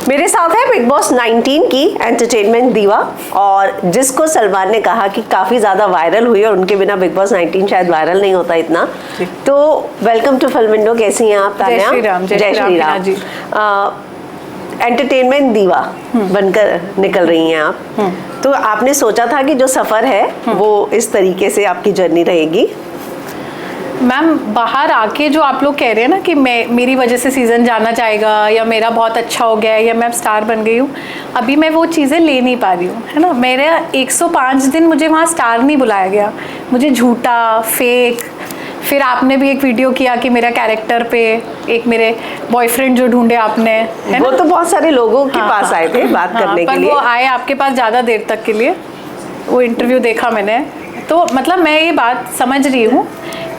मेरे साथ है बिग बॉस 19 की एंटरटेनमेंट दीवा, और जिसको सलमान ने कहा कि काफ़ी ज़्यादा वायरल हुई और उनके बिना बिग बॉस 19 शायद वायरल नहीं होता इतना। तो वेलकम टू फिल्म विंडो। कैसी हैं आप तान्या? जय श्री राम जी। एंटरटेनमेंट दीवा बनकर निकल रही हैं आप। तो आपने सोचा था कि जो सफ़र है वो इस तरीके से आपकी जर्नी रहेगी? मैम, बाहर आके जो आप लोग कह रहे हैं ना कि मेरी वजह से सीज़न जाना चाहेगा या मेरा बहुत अच्छा हो गया है या मैं स्टार बन गई हूँ, अभी मैं वो चीज़ें ले नहीं पा रही हूँ, है ना। मेरे 105 दिन मुझे वहाँ स्टार नहीं बुलाया गया, मुझे झूठा फेक। फिर आपने भी एक वीडियो किया कि मेरा कैरेक्टर पे एक मेरे बॉयफ्रेंड जो ढूंढे आपने, है वो तो बहुत सारे लोगों के पास आए थे बात करने के लिए। वो आए आपके पास ज़्यादा देर तक के लिए, वो इंटरव्यू देखा मैंने। तो मतलब मैं ये बात समझ रही हूँ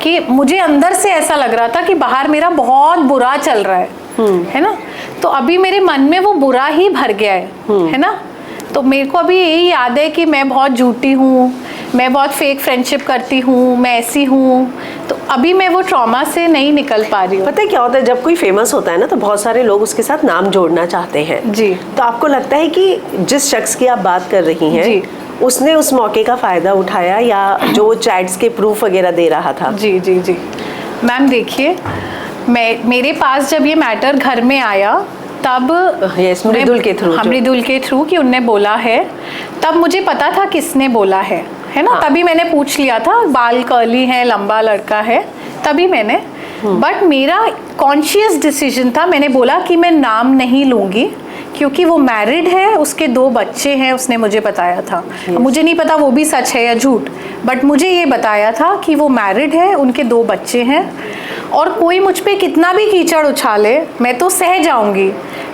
कि मुझे अंदर से ऐसा लग रहा था कि बाहर मेरा बहुत बुरा चल रहा है ना। तो अभी मेरे मन में वो बुरा ही भर गया है ना। तो मेरे को अभी यही याद है कि मैं बहुत झूठी हूँ, मैं बहुत फेक फ्रेंडशिप करती हूँ, मैं ऐसी हूँ। तो अभी मैं वो ट्रॉमा से नहीं निकल पा रही हूँ। पता है क्या होता है, जब कोई फेमस होता है ना तो बहुत सारे लोग उसके साथ नाम जोड़ना चाहते हैं जी। तो आपको लगता है कि जिस शख्स की आप बात कर रही हैं उसने उस मौके का फ़ायदा उठाया, या जो चैट्स के प्रूफ वगैरह दे रहा था? जी जी जी मैम, देखिए मेरे पास जब ये मैटर घर में आया तब मृदुल के थ्रू, मृदुल के थ्रू कि उनने बोला है, तब मुझे पता था किसने बोला है ना। हाँ। तभी मैंने पूछ लिया था, बाल कर्ली है, लंबा लड़का है, तभी मैंने। बट मेरा कॉन्शियस डिसीजन था, मैंने बोला कि मैं नाम नहीं लूँगी क्योंकि वो मैरिड है, उसके 2 बच्चे हैं, उसने मुझे बताया था। मुझे नहीं पता वो भी सच है या झूठ, बट मुझे ये बताया था कि वो मैरिड है, उनके 2 बच्चे हैं। और कोई मुझ पे कितना भी कीचड़ उछाले मैं तो सह जाऊंगी,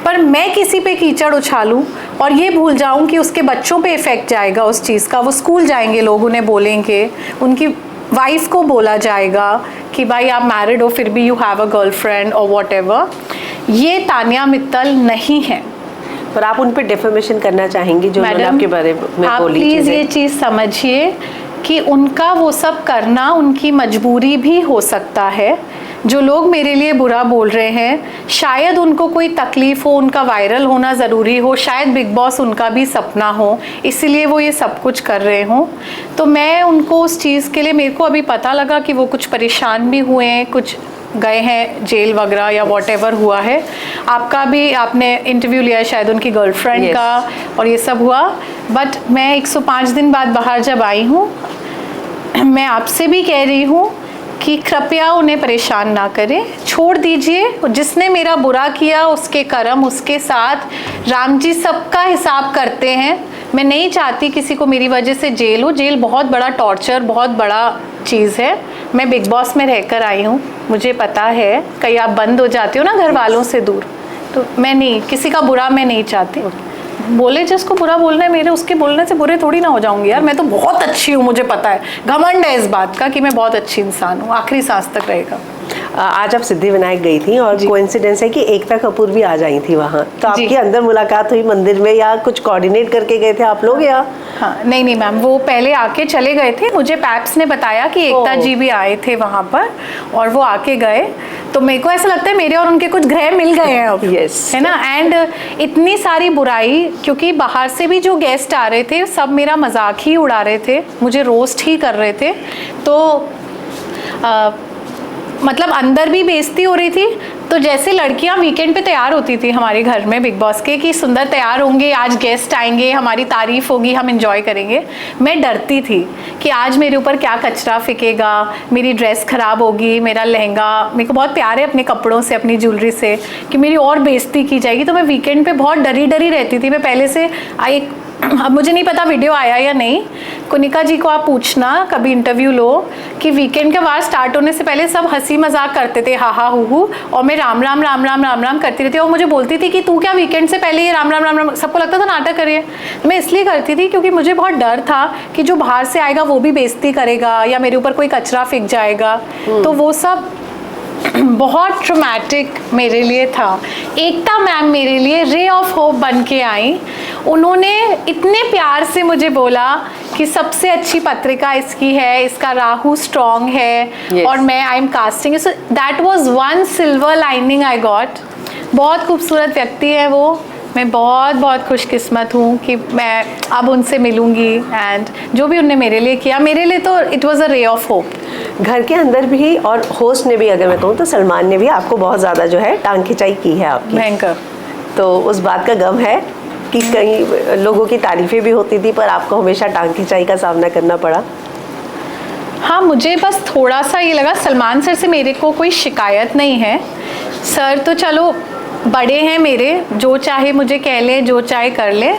पर मैं किसी पे कीचड़ उछालूं और ये भूल जाऊं कि उसके बच्चों पे इफेक्ट जाएगा उस चीज़ का। वो स्कूल जाएंगे, लोग उन्हें बोलेंगे, उनकी वाइफ को बोला जाएगा कि भाई आप मैरिड हो फिर भी यू हैव अ गर्लफ्रेंड और वॉट एवर। ये तान्या मित्तल नहीं है। पर आप उन पे डिफेमेशन करना चाहेंगी जो उन्होंने आपके बारे में बोली? आप प्लीज ये चीज़ समझिए कि उनका वो सब करना उनकी मजबूरी भी हो सकता है। जो लोग मेरे लिए बुरा बोल रहे हैं, शायद उनको कोई तकलीफ हो, उनका वायरल होना ज़रूरी हो, शायद बिग बॉस उनका भी सपना हो, इसलिए वो ये सब कुछ कर रहे हों। तो मैं उनको उस चीज़ के लिए, मेरे को अभी पता लगा कि वो कुछ परेशान भी हुए हैं, कुछ गए हैं जेल वगैरह या वॉटेवर हुआ है। आपका भी आपने इंटरव्यू लिया है शायद उनकी गर्लफ्रेंड का, और ये सब हुआ। बट मैं 105 दिन बाद बाहर जब आई हूँ, मैं आपसे भी कह रही हूँ कि कृपया उन्हें परेशान ना करें, छोड़ दीजिए। जिसने मेरा बुरा किया उसके कर्म उसके साथ, राम जी सबका हिसाब करते हैं। मैं नहीं चाहती किसी को मेरी वजह से जेल हो। जेल बहुत बड़ा टॉर्चर, बहुत बड़ा चीज़ है। मैं बिग बॉस में रहकर आई हूँ, मुझे पता है। कहीं आप बंद हो जाते हो ना घर वालों से दूर, तो मैं नहीं, किसी का बुरा मैं नहीं चाहती। बोले जिसको बुरा बोलना है, मेरे उसके बोलने से बुरे थोड़ी ना हो जाऊंगी यार। मैं तो बहुत अच्छी हूँ, मुझे पता है, घमंड है इस बात का कि मैं बहुत अच्छी इंसान हूँ, आखिरी सांस तक रहेगा। आज आप सिद्धिविनायक गई थी और कोइंसिडेंस है कि एकता कपूर भी आ जाई थी वहाँ, तो आपकी अंदर मुलाकात हुई मंदिर में, या कुछ कोऑर्डिनेट करके गए थे आप लोग? या हाँ, नहीं मैम, वो पहले आके चले गए थे। मुझे पैप्स ने बताया कि एकता जी भी आए थे वहाँ पर और वो आके गए। तो मेरे को ऐसा लगता है मेरे और उनके कुछ ग्रह मिल गए हैं अब, है ना। एंड इतनी सारी बुराई, क्योंकि बाहर से भी जो गेस्ट आ रहे थे सब मेरा मजाक ही उड़ा रहे थे, मुझे रोस्ट ही कर रहे थे। तो मतलब अंदर भी बेइज्जती हो रही थी। तो जैसे लड़कियां वीकेंड पे तैयार होती थी हमारे घर में बिग बॉस के कि सुंदर तैयार होंगे, आज गेस्ट आएंगे, हमारी तारीफ होगी, हम एंजॉय करेंगे, मैं डरती थी कि आज मेरे ऊपर क्या कचरा फेंकेगा, मेरी ड्रेस खराब होगी, मेरा लहंगा, मेरे को बहुत प्यार है अपने कपड़ों से, अपनी ज्वेलरी से, कि मेरी और बेइज्जती की जाएगी। तो मैं वीकेंड पे बहुत डरी डरी रहती थी। मैं पहले से अब मुझे नहीं पता वीडियो आया या नहीं, कुनिका जी को आप पूछना, कभी इंटरव्यू लो, कि वीकेंड का वार स्टार्ट होने से पहले सब हंसी मजाक करते थे, हा हा हु, और मैं राम राम राम राम राम राम करती रहती। और मुझे बोलती थी कि तू क्या वीकेंड से पहले ये राम राम राम राम, सबको लगता था नाटक करिए। मैं इसलिए करती थी क्योंकि मुझे बहुत डर था कि जो बाहर से आएगा वो भी बेइज्जती करेगा या मेरे ऊपर कोई कचरा फेंक जाएगा। तो वो सब बहुत ट्रॉमेटिक मेरे लिए था। एकता मैम मेरे लिए रे ऑफ होप बन के आई। उन्होंने इतने प्यार से मुझे बोला कि सबसे अच्छी पत्रिका इसकी है, इसका राहु स्ट्रॉन्ग है, और मैं I am casting. So that was one silver lining I got. बहुत खूबसूरत व्यक्ति है वो, मैं बहुत बहुत खुशकिस्मत हूँ कि मैं अब उनसे मिलूँगी एंड जो भी उनने मेरे लिए किया, मेरे लिए तो it was a ray of hope. घर के अंदर भी और होस्ट ने भी, अगर मैं कहूँ तो सलमान ने भी आपको बहुत ज़्यादा जो है टांग खिंचाई की है आपकी, भयंकर। तो उस बात का गम है कि कई लोगों की तारीफें भी होती थी पर आपको हमेशा टांग खिंचाई का सामना करना पड़ा। हाँ, मुझे बस थोड़ा सा ये लगा, सलमान सर से मेरे को कोई शिकायत नहीं है, सर तो चलो बड़े हैं मेरे, जो चाहे मुझे कह ले, जो चाहे कर ले।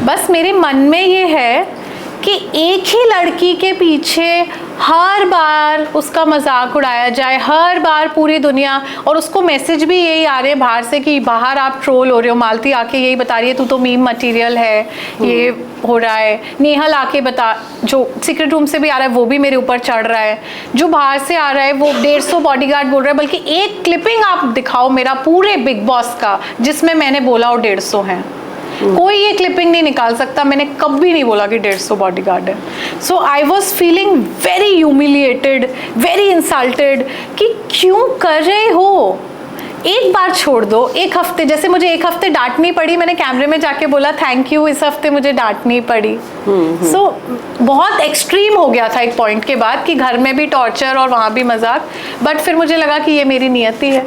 बस मेरे मन में ये है कि एक ही लड़की के पीछे हर बार उसका मजाक उड़ाया जाए, हर बार पूरी दुनिया, और उसको मैसेज भी यही आ रहे हैं बाहर से कि बाहर आप ट्रोल हो रहे हो, मालती आके यही बता रही है तू तो मीम मटेरियल है, ये हो रहा है, नेहल आके बता, जो सीक्रेट रूम से भी आ रहा है वो भी मेरे ऊपर चढ़ रहा है, जो बाहर से आ रहा है वो 150 बॉडीगार्ड बोल रहा है, बल्कि एक क्लिपिंग आप दिखाओ मेरा पूरे बिग बॉस का जिसमें मैंने बोला वो 150 हैं। कोई ये क्लिपिंग नहीं निकाल सकता, मैंने कभी नहीं बोला कि 150 बॉडीगार्ड है। So I was feeling very humiliated, very insulted कि क्यों कर रहे हो, एक बार छोड़ दो। एक हफ्ते, जैसे मुझे एक हफ्ते डांटनी पड़ी, मैंने कैमरे में जाके बोला थैंक यू, इस हफ्ते मुझे डांटनी पड़ी। सो बहुत एक्सट्रीम हो गया था एक पॉइंट के बाद कि घर में भी टॉर्चर और वहाँ भी मजाक, बट फिर मुझे लगा कि ये मेरी नियति है।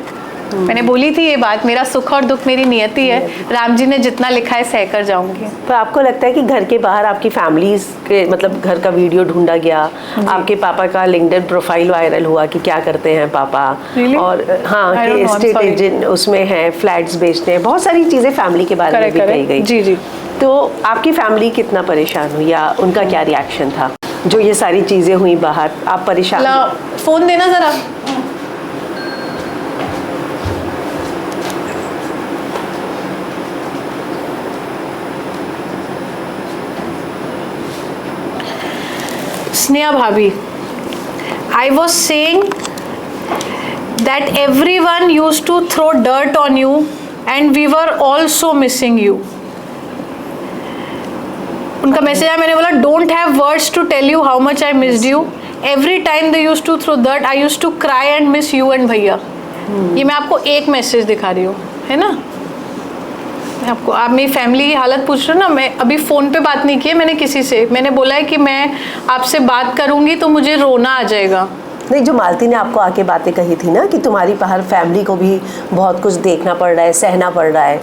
मैंने बोली थी ये बात, मेरा सुख और दुख मेरी नियति है, राम जी ने जितना लिखा है सह कर जाऊंगी। पर आपको लगता है कि घर के बाहर आपकी फैमिलीज के, मतलब घर का वीडियो ढूंढा गया, आपके पापा का लिंक्डइन प्रोफाइल वायरल हुआ कि क्या करते हैं पापा, Really? और हाँ कि एस्टेट एजेंट उसमें है, फ्लैट्स बेचते हैं, बहुत सारी चीजें फैमिली के बारे में भी कही गई। जी जी। तो आपकी फैमिली कितना परेशान हुई या उनका क्या रिएक्शन था जो ये सारी चीजें हुई बाहर? आप परेशान? फोन देना जरा। Sneha Bhabhi, I was saying that everyone used to throw dirt on you and we were also missing you. उनका मैसेज आया, मैंने बोला don't have words to tell you how much I missed you. Every time they used to throw dirt, I used to cry and miss you and भैया। ये मैं आपको एक message दिखा रही हूँ, है ना? आपको, आप मेरी फैमिली की हालत पूछ रहे हो ना, मैं अभी फ़ोन पे बात नहीं की है मैंने किसी से, मैंने बोला है कि मैं आपसे बात करूँगी तो मुझे रोना आ जाएगा। नहीं, जो मालती ने आपको आके बातें कही थी ना कि तुम्हारी बाहर फैमिली को भी बहुत कुछ देखना पड़ रहा है, सहना पड़ रहा है,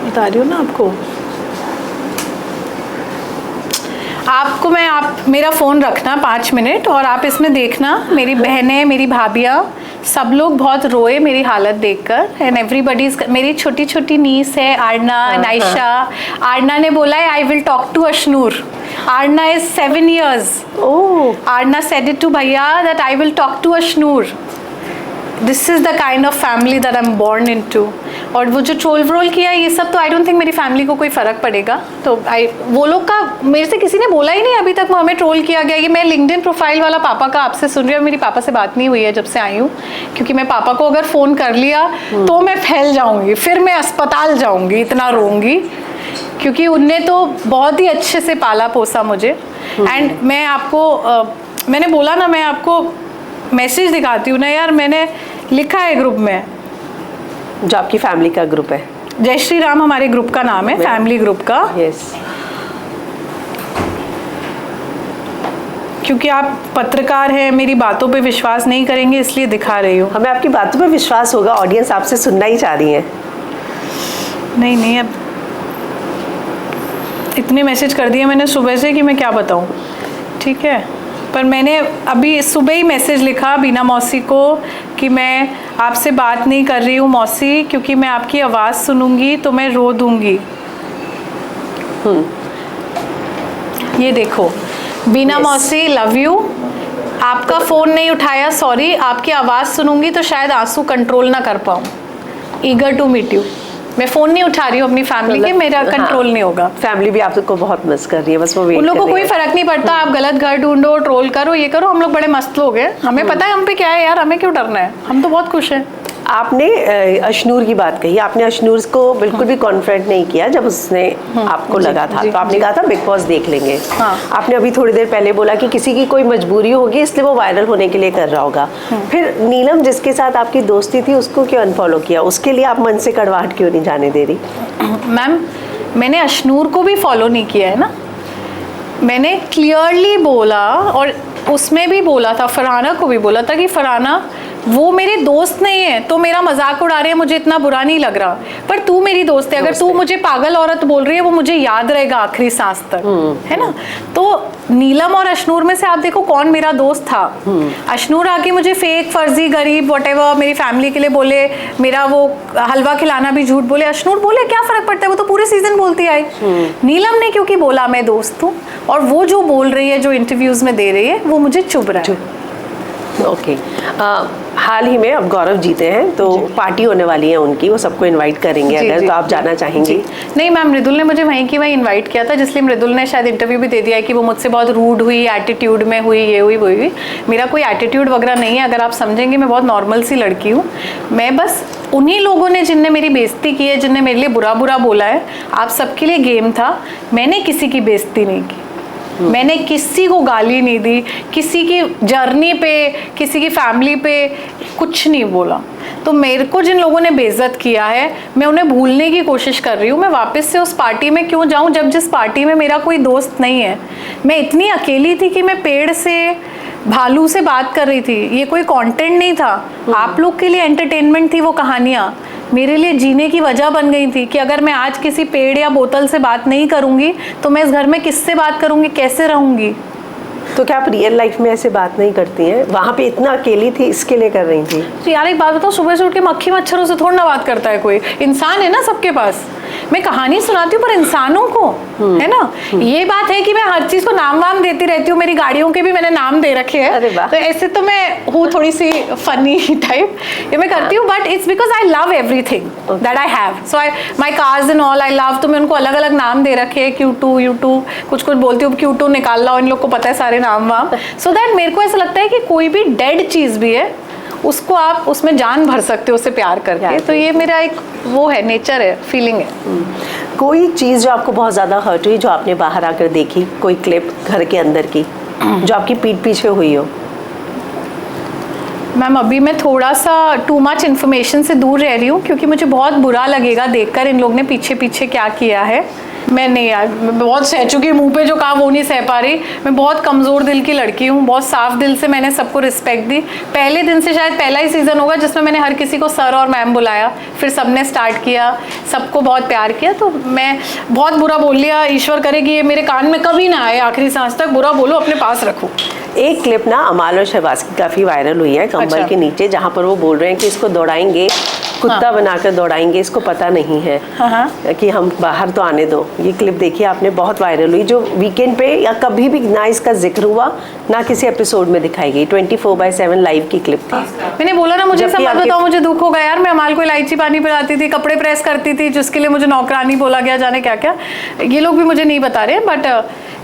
बता रही हूँ ना आपको। आपको मैं, आप मेरा फ़ोन रखना 5 मिनट और आप इसमें देखना, मेरी बहनें, मेरी भाभियाँ, सब लोग बहुत रोए मेरी हालत देखकर। एंड एवरीबडी, मेरी छोटी छोटी नीस है आरना, नाइशा। आरना ने बोला है I will talk to Ashnoor. Aarna is 7 years। Aarna said it to भैया that I will talk to Ashnoor. This is the kind of family that I am born into. और वो जो ट्रोल व्रोल किया ये सब तो आई डोंट थिंक मेरी फैमिली को कोई फ़र्क पड़ेगा। तो वो लोग का, मेरे से किसी ने बोला ही नहीं अभी तक हमें ट्रोल किया गया। ये मैं लिंक्डइन प्रोफाइल वाला पापा का आपसे सुन रही हूँ, मेरी पापा से बात नहीं हुई है जब से आई हूँ, क्योंकि मैं पापा को अगर फ़ोन कर लिया तो मैं फैल जाऊँगी, फिर मैं अस्पताल जाऊँगी, इतना रोऊंगी, क्योंकि उनने तो बहुत ही अच्छे से पाला पोसा मुझे। एंड मैं आपको मैंने बोला ना, मैं आपको मैसेज दिखाती हूँ ना यार, मैंने लिखा है ग्रुप में, जो आपकी फैमिली का ग्रुप है, जय श्री राम हमारे ग्रुप का नाम है, फैमिली ग्रुप का। यस। क्योंकि आप पत्रकार हैं, मेरी बातों पे विश्वास नहीं करेंगे इसलिए दिखा रही हूँ। हमें आपकी बातों पे विश्वास होगा, ऑडियंस आपसे सुनना ही चाह रही है। नहीं, अब इतने मैसेज कर दिए मैंने सुबह से कि मैं क्या बताऊँ, ठीक है। पर मैंने अभी सुबह ही मैसेज लिखा बीना मौसी को कि मैं आपसे बात नहीं कर रही हूँ मौसी, क्योंकि मैं आपकी आवाज़ सुनूंगी तो मैं रो दूंगी। ये देखो, बीना मौसी लव यू, आपका फ़ोन नहीं उठाया सॉरी, आपकी आवाज़ सुनूंगी तो शायद आंसू कंट्रोल ना कर पाऊँ, ईगर टू मीट यू। मैं फ़ोन नहीं उठा रही हूँ अपनी फैमिली के, मेरा कंट्रोल नहीं होगा। फैमिली भी आपको बहुत मिस कर रही है, बस वो उन लोगों को कोई फर्क नहीं पड़ता, आप गलत घर ढूंढो, ट्रोल करो, ये करो, हम लोग बड़े मस्त लोग हैं, हमें पता है हम पे क्या है यार, हमें क्यों डरना है, हम तो बहुत खुश हैं। आपने अशनूर की बात कही, आपने अशनूर को बिल्कुल भी कॉन्फ्रेंट नहीं किया जब उसने आपको लगा था, तो आपने कहा था बिग बॉस देख लेंगे। आपने अभी थोड़ी देर पहले बोला कि किसी की कोई मजबूरी होगी इसलिए वो वायरल होने के लिए कर रहा होगा। फिर नीलम जिसके साथ आपकी दोस्ती थी उसको क्यों अनफॉलो किया? उसके लिए आप मन से कड़वाहट क्यों नहीं जाने दे रही? मैम मैंने अशनूर को भी फॉलो नहीं किया है ना, मैंने क्लियरली बोला और उसमें भी बोला था, फरहाना को भी बोला था कि फरहाना वो मेरे दोस्त नहीं है, तो मेरा मजाक उड़ा रही है, मुझे इतना बुरा नहीं लग रहा, पर तू मेरी दोस्त है, अगर तू मुझे पागल औरत बोल रही है वो मुझे याद रहेगा आखिरी सांस तक, है ना। तो नीलम और अशनूर में से आप देखो कौन मेरा दोस्त था। अशनूर आके मुझे फेक, फर्जी, गरीब, व्हाटएवर मेरी फैमिली के लिए बोले, मेरा वो हलवा खिलाना भी झूठ बोले, अशनूर बोले क्या फर्क पड़ता है, वो तो पूरे सीजन बोलती आई। नीलम ने क्योंकि बोला मैं दोस्त हूँ, और वो जो बोल रही है, जो इंटरव्यूज में दे रही है, वो मुझे चुभ रहा है। ओके हाल ही में अब गौरव जीते हैं तो पार्टी होने वाली है उनकी, वो सबको इनवाइट करेंगे अगर तो आप जाना चाहेंगी? नहीं मैम, मृदुल ने मुझे वहीं की वहीं इनवाइट किया था, जिसलिए मृदुल ने शायद इंटरव्यू भी दे दिया है कि वो मुझसे बहुत रूड हुई, एटीट्यूड में हुई, ये हुई वो हुई। मेरा कोई एटीट्यूड वगैरह नहीं है, अगर आप समझेंगे मैं बहुत नॉर्मल सी लड़की हूँ। मैं बस उन्हीं लोगों ने जिनने मेरी बेइज्जती की है, जिनने मेरे लिए बुरा बुरा बोला है, आप सबके लिए गेम था, मैंने किसी की बेइज्जती नहीं की, मैंने किसी को गाली नहीं दी, किसी की जर्नी पे, किसी की फैमिली पे कुछ नहीं बोला। तो मेरे को जिन लोगों ने बेइज्जत किया है, मैं उन्हें भूलने की कोशिश कर रही हूँ। मैं वापस से उस पार्टी में क्यों जाऊँ जब जिस पार्टी में मेरा कोई दोस्त नहीं है। मैं इतनी अकेली थी कि मैं पेड़ से, भालू से बात कर रही थी, ये कोई कंटेंट नहीं था, आप लोग के लिए एंटरटेनमेंट थी वो कहानियाँ, मेरे लिए जीने की वजह बन गई थी कि अगर मैं आज किसी पेड़ या बोतल से बात नहीं करूंगी तो मैं इस घर में किससे बात करूंगी, कैसे रहूंगी। तो क्या आप रियल लाइफ में ऐसे बात नहीं करती हैं? वहाँ पे इतना अकेली थी इसके लिए कर रही थी? तो यार एक बात बताओ, सुबह से उठ के मक्खी मच्छरों से थोड़ा ना बात करता है कोई, इंसान है ना सबके पास। मैं कहानी सुनाती हूँ पर इंसानों को, है ना। ये बात है कि मैं हर चीज को नाम वाम देती रहती हूँ, मेरी गाड़ियों के भी मैंने नाम दे रखे हैं, तो ऐसे तो मैं हूँ थोड़ी सी फनी टाइप, ये मैं करती हूँ, but it's because I love everything that I have, so I my cars and all I love. तो मैं उनको अलग अलग नाम दे रखे हैं, Q2 U2 कुछ कुछ बोलती हूँ, Q2 निकाल लो, इन लोग को पता है सारे नाम वाम, सो दैट मेरे को ऐसा लगता है कि कोई भी डेड चीज भी है उसको आप उसमें जान भर सकते हो उससे प्यार करके। तो ये मेरा एक वो है, नेचर है, फीलिंग है। कोई चीज़ जो आपको बहुत ज़्यादा हर्ट हुई, जो आपने बाहर आकर देखी, कोई क्लिप घर के अंदर की जो आपकी पीठ पीछे हुई हो? मैम अभी मैं थोड़ा सा टू मच इन्फॉर्मेशन से दूर रह रही हूँ, क्योंकि मुझे बहुत बुरा लगेगा देखकर इन लोग ने पीछे पीछे क्या किया है। मैं नहीं यार, मैं बहुत सह चुकी, मुंह पे जो कहा वो नहीं सह पा रही। मैं बहुत कमज़ोर दिल की लड़की हूँ, बहुत साफ दिल से मैंने सबको रिस्पेक्ट दी। पहले दिन से शायद पहला ही सीज़न होगा जिसमें मैंने हर किसी को सर और मैम बुलाया, फिर सबने स्टार्ट किया, सबको बहुत प्यार किया। तो मैं बहुत बुरा बोल लिया, ईश्वर करे कि ये मेरे कान में कभी ना आए, आखिरी सांस तक बुरा बोलो, अपने पास रखो। एक क्लिप ना अमाल और शहबाज की काफ़ी वायरल हुई है, कंबल के नीचे, जहाँ पर वो बोल रहे हैं कि इसको दौड़ाएंगे, कुत्ता बनाकर दौड़ाएंगे, इसको पता नहीं है कि हम बाहर तो आने दो। ये क्लिप देखिए आपने, बहुत वायरल हुई, जो वीकेंड पे या कभी भी ना इसका जिक्र हुआ, ना किसी एपिसोड में दिखाई गई। 24/7 लाइव की क्लिप थी। मैंने बोला ना, मुझे सब मत बताओ, मुझे दुख होगा यार। मैं अमाल को इलायची पानी पिलाती थी, कपड़े प्रेस करती थी, जिसके लिए मुझे नौकरानी बोला गया, जाने क्या क्या। ये लोग भी मुझे नहीं बता रहे, बट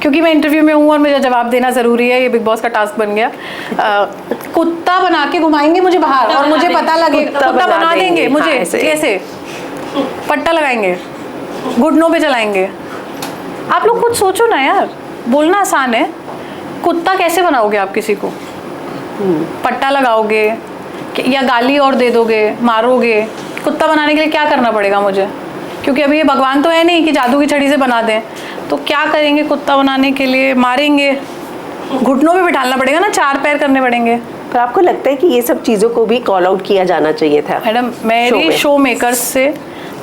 क्योंकि मैं इंटरव्यू में हूँ और मुझे जवाब देना ज़रूरी है, ये बिग बॉस का टास्क बन गया। कुत्ता बना के घुमाएंगे मुझे बाहर और मुझे पता लगेगा, कुत्ता बना देंगे मुझे, कैसे पट्टा लगाएंगे, घुटनों पे चलाएंगे। आप लोग खुद सोचो ना यार, बोलना आसान है, कुत्ता कैसे बनाओगे आप किसी को? पट्टा लगाओगे या गाली और दे दोगे, मारोगे? कुत्ता बनाने के लिए क्या करना पड़ेगा मुझे? क्योंकि अभी ये भगवान तो है नहीं कि जादू की छड़ी से बना दें, तो क्या करेंगे कुत्ता बनाने के लिए? मारेंगे, घुटनों पे बिठाना पड़ेगा ना, 4 पैर करने पड़ेंगे। पर आपको लगता है कि ये सब चीज़ों को भी कॉल आउट किया जाना चाहिए था? मैडम मेरी शो मेकर्स से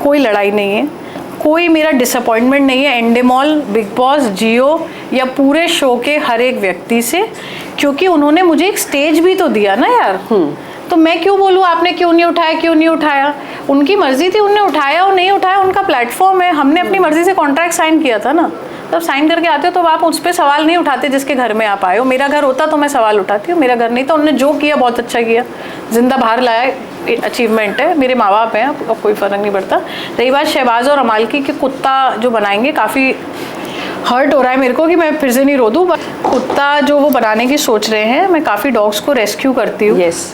कोई लड़ाई नहीं है, कोई मेरा डिसअपॉइंटमेंट नहीं है एंडेमॉल, बिग बॉस, जियो या पूरे शो के हर एक व्यक्ति से, क्योंकि उन्होंने मुझे एक स्टेज भी तो दिया ना यार। तो मैं क्यों बोलूँ आपने क्यों नहीं उठाया, क्यों नहीं उठाया? उनकी मर्जी थी, उन्होंने उठाया और नहीं उठाया, उनका प्लेटफॉर्म है। हमने अपनी मर्जी से कॉन्ट्रैक्ट साइन किया था ना, तब साइन करके आते हो तो आप उस पर सवाल नहीं उठाते जिसके घर में आप आए हो। मेरा घर होता तो मैं सवाल उठाती हूँ, मेरा घर नहीं था। उन्होंने जो किया बहुत अच्छा किया, जिंदा बाहर लाया, अचीवमेंट है। मेरे माँ बाप हैं, अब कोई फ़र्क नहीं पड़ता। रही बात शहबाज और अमाल की कि कुत्ता जो बनाएंगे, काफ़ी हर्ट हो रहा है मेरे को कि मैं फिर से नहीं रो दूँ, बट कुत्ता जो वो बनाने की सोच रहे हैं, मैं काफ़ी डॉग्स को रेस्क्यू करती हूँ। यस,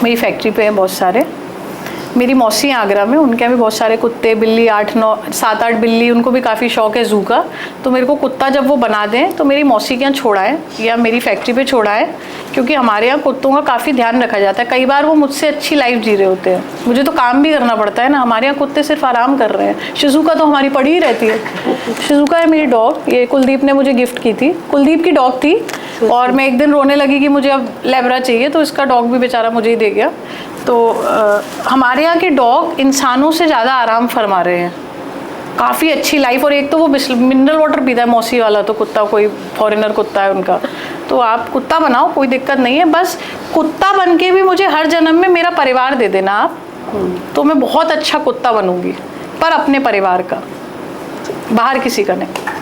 मेरी फैक्ट्री पे हैं बहुत सारे, मेरी मौसी हैं आगरा में, उनके यहाँ भी बहुत सारे कुत्ते बिल्ली 7-8 बिल्ली, उनको भी काफ़ी शौक है जू का। तो मेरे को कुत्ता जब वो बना दें तो मेरी मौसी के यहाँ छोड़ा है या मेरी फैक्ट्री पे छोड़ा है, क्योंकि हमारे यहाँ कुत्तों का काफ़ी ध्यान रखा जाता है। कई बार वो मुझसे अच्छी लाइफ जी रहे होते हैं, मुझे तो काम भी करना पड़ता है ना। हमारे यहाँ कुत्ते सिर्फ आराम कर रहे हैं। शिजुका तो हमारी पड़ी ही रहती है। शिजुका है मेरी डॉग, ये कुलदीप ने मुझे गिफ्ट की थी। कुलदीप की डॉग थी और मैं एक दिन रोने लगी कि मुझे अब लेब्रा चाहिए, तो इसका डॉग भी बेचारा मुझे ही दे गया। तो हमारे यहाँ के डॉग इंसानों से ज़्यादा आराम फरमा रहे हैं, काफ़ी अच्छी लाइफ। और एक तो वो मिनरल वाटर पीता है मौसी वाला, तो कुत्ता कोई फॉरेनर कुत्ता है उनका। तो आप कुत्ता बनाओ, कोई दिक्कत नहीं है, बस कुत्ता बन के भी मुझे हर जन्म में मेरा परिवार दे देना आप, तो मैं बहुत अच्छा कुत्ता बनूंगी, पर अपने परिवार का, बाहर किसी का नहीं।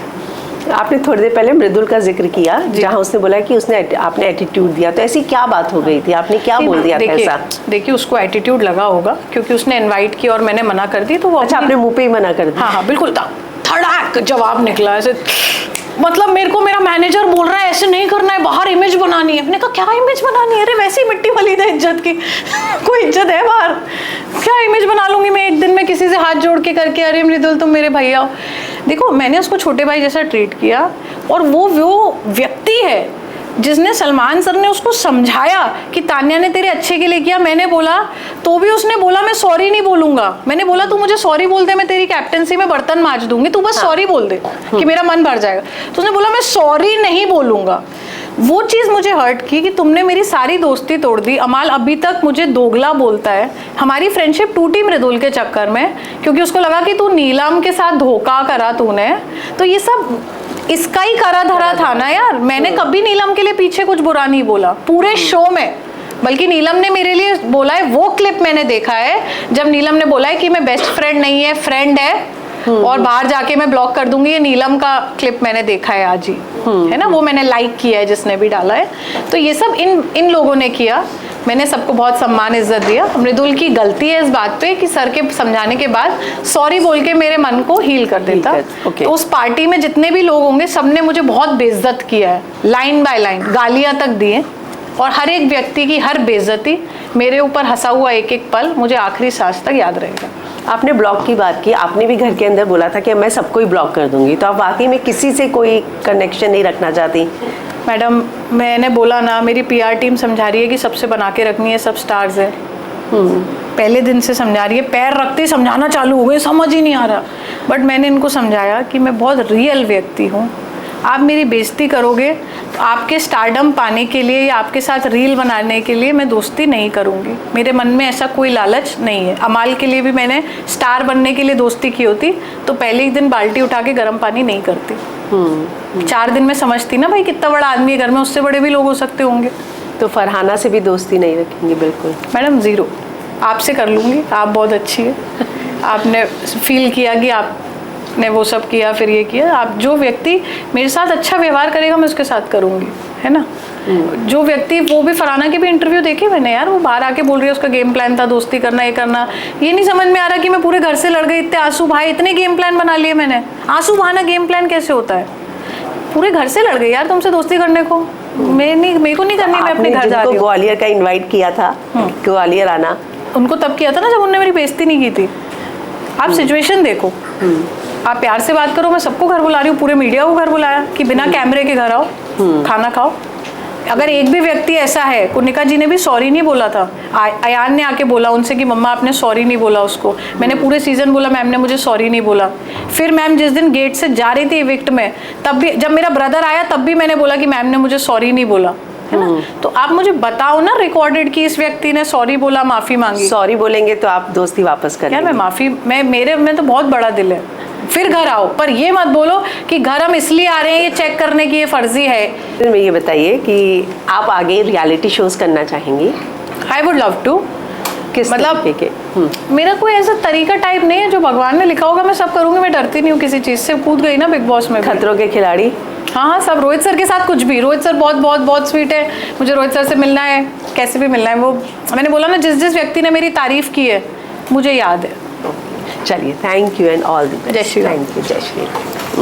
आपने थोड़ी देर पहले मृदुल का जिक्र किया, जहाँ उसने बोला कि उसने आपने एटीट्यूड दिया, तो ऐसी क्या बात हो गई थी, आपने क्या बोल दिया था ऐसा? देखिए उसको एटीट्यूड लगा होगा क्योंकि उसने इनवाइट किया और मैंने मना कर दी, तो वो अच्छा आपने मुंह पे ही मना कर दिया? हाँ बिल्कुल, धड़ाक जवाब निकला ऐसे। मतलब मेरे को मेरा मैनेजर बोल रहा है ऐसे नहीं करना है, बाहर इमेज बनानी है। मैंने कहा क्या इमेज बनानी है? अरे वैसी मिट्टी वाली था इज्जत की, कोई इज्जत है बाहर? क्या इमेज बना लूंगी मैं एक दिन में किसी से हाथ जोड़ के करके, अरे मृदुल तुम मेरे भैया हो। देखो मैंने उसको छोटे भाई जैसा ट्रीट किया, और वो व्यक्ति है जिसने, सलमान सर ने उसको समझाया कि तान्या ने तेरे अच्छे के लिए किया। मैंने बोला तो भी उसने बोला मैं सॉरी नहीं बोलूंगा। मैंने बोला तू मुझे सॉरी बोल दे, मैं तेरी कैप्टनसी में बर्तन मांज दूंगी, तू बस सॉरी बोल दे कि मेरा मन भर जाएगा। तो उसने बोला मैं सॉरी नहीं बोलूंगा। वो चीज़ मुझे हर्ट की कि तुमने मेरी सारी दोस्ती तोड़ दी। अमाल अभी तक मुझे दोगला बोलता है। हमारी फ्रेंडशिप टूटी मृदुल के चक्कर में, क्योंकि उसको लगा कि तू नीलम के साथ धोखा करा तूने, तो ये सब इसका ही करा धरा था ना यार। मैंने कभी नीलम के लिए पीछे कुछ बुरा नहीं बोला पूरे शो में, बल्कि नीलम ने मेरे लिए बोला है। वो क्लिप मैंने देखा है जब नीलम ने बोला है कि मैं बेस्ट फ्रेंड नहीं है, फ्रेंड है, और बाहर जाके मैं ब्लॉक कर दूंगी। ये नीलम का क्लिप मैंने देखा है आज ही, है ना, वो मैंने लाइक किया है जिसने भी डाला है। तो ये सब इन लोगों ने किया। मैंने सबको बहुत सम्मान इज्जत दिया। मृदुल की गलती है इस बात पे कि सर के समझाने के बाद सॉरी बोल के मेरे मन को हील कर देता। तो उस पार्टी में जितने भी लोग होंगे सबने मुझे बहुत बेइज्जत किया है, लाइन बाय लाइन गालियां तक दिए, और हर एक व्यक्ति की हर बेइज्जती, मेरे ऊपर हंसा हुआ एक एक पल मुझे आखिरी सांस तक याद रहेगा। आपने ब्लॉक की बात की, आपने भी घर के अंदर बोला था कि मैं सबको ही ब्लॉक कर दूंगी, तो आप वाकई में किसी से कोई कनेक्शन नहीं रखना चाहती? मैडम मैंने बोला ना, मेरी पीआर टीम समझा रही है कि सबसे बना के रखनी है, सब स्टार्स है। पहले दिन से समझा रही है, पैर रखते ही समझाना चालू हो गए, समझ ही नहीं आ रहा। बट मैंने इनको समझाया कि मैं बहुत रियल व्यक्ति हूँ। आप मेरी बेइज्जती करोगे तो आपके स्टारडम पाने के लिए या आपके साथ रील बनाने के लिए मैं दोस्ती नहीं करूँगी। मेरे मन में ऐसा कोई लालच नहीं है। अमाल के लिए भी मैंने स्टार बनने के लिए दोस्ती की होती तो पहले ही दिन बाल्टी उठा के गर्म पानी नहीं करती। 4 दिन में समझती ना भाई कितना बड़ा आदमी है घर में, उससे बड़े भी लोग हो सकते होंगे। तो फरहाना से भी दोस्ती नहीं रखेंगे? बिल्कुल मैडम, ज़ीरो। आपसे कर लूँगी, आप बहुत अच्छी है। आपने फील किया कि आपने वो सब किया, फिर ये किया। आप जो व्यक्ति मेरे साथ अच्छा व्यवहार करेगा मैं उसके साथ करूँगी, है ना। जो व्यक्ति, वो भी फरहाना के भी इंटरव्यू देखे मैंने यार, वो बाहर आके बोल रही है उसका गेम प्लान था दोस्ती करना, ये करना। ये नहीं समझ में आ रहा कि मैं पूरे घर से लड़ गई, इतने आंसू भाई, इतने गेम प्लान बना लिए मैंने। आंसू बहाना गेम प्लान कैसे होता है? पूरे घर से लड़ गई यार तुमसे दोस्ती करने को। मेरे को नहीं करनी, मैं अपने घर जा रही हूँ। ग्वालियर का इन्वाइट किया था, ग्वालियर आना, उनको तब किया था ना जब उन्होंने मेरी बेइज्जती नहीं की थी। आप सिचुएशन देखो, आप प्यार से बात करो। मैं सबको घर बुला रही हूँ, पूरे मीडिया को घर बुलाया कि बिना कैमरे के घर आओ, खाना खाओ। अगर एक भी व्यक्ति ऐसा है, कुनिका जी ने भी सॉरी नहीं बोला था, अयान ने आके बोला उनसे कि मम्मा आपने सॉरी नहीं बोला उसको। मैंने पूरे सीजन बोला मैम ने मुझे सॉरी नहीं बोला। फिर मैम जिस दिन गेट से जा रही थी इविक्ट में, तब भी जब मेरा ब्रदर आया तब भी मैंने बोला कि मैम ने मुझे सॉरी नहीं बोला, है ना। तो आप मुझे बताओ ना रिकॉर्डेड कि इस व्यक्ति ने सॉरी बोला, माफी मांगी। सॉरी बोलेंगे तो आप दोस्ती वापस कर यार मैं माफी, मेरे में तो बहुत बड़ा दिल है, फिर घर आओ। पर ये मत बोलो कि घर हम इसलिए आ रहे हैं, ये चेक करने की ये फर्जी है। फिर मैं ये बताइए कि आप आगे रियलिटी शोज करना चाहेंगी? I would love to. किस मतलब मेरा कोई ऐसा तरीका टाइप नहीं है, जो भगवान ने लिखा होगा मैं सब करूंगी। मैं डरती नहीं हूँ किसी चीज से। कूद गई ना बिग बॉस में, खतरों के खिलाड़ी। हाँ सब। रोहित सर के साथ कुछ भी, रोहित सर बहुत बहुत बहुत स्वीट है, मुझे रोहित सर से मिलना है, कैसे भी मिलना है। वो मैंने बोला ना, जिस व्यक्ति ने मेरी तारीफ की है मुझे याद है। चलिए, thank you and all the best. जय श्री राम। थैंक यू, जय श्री राम।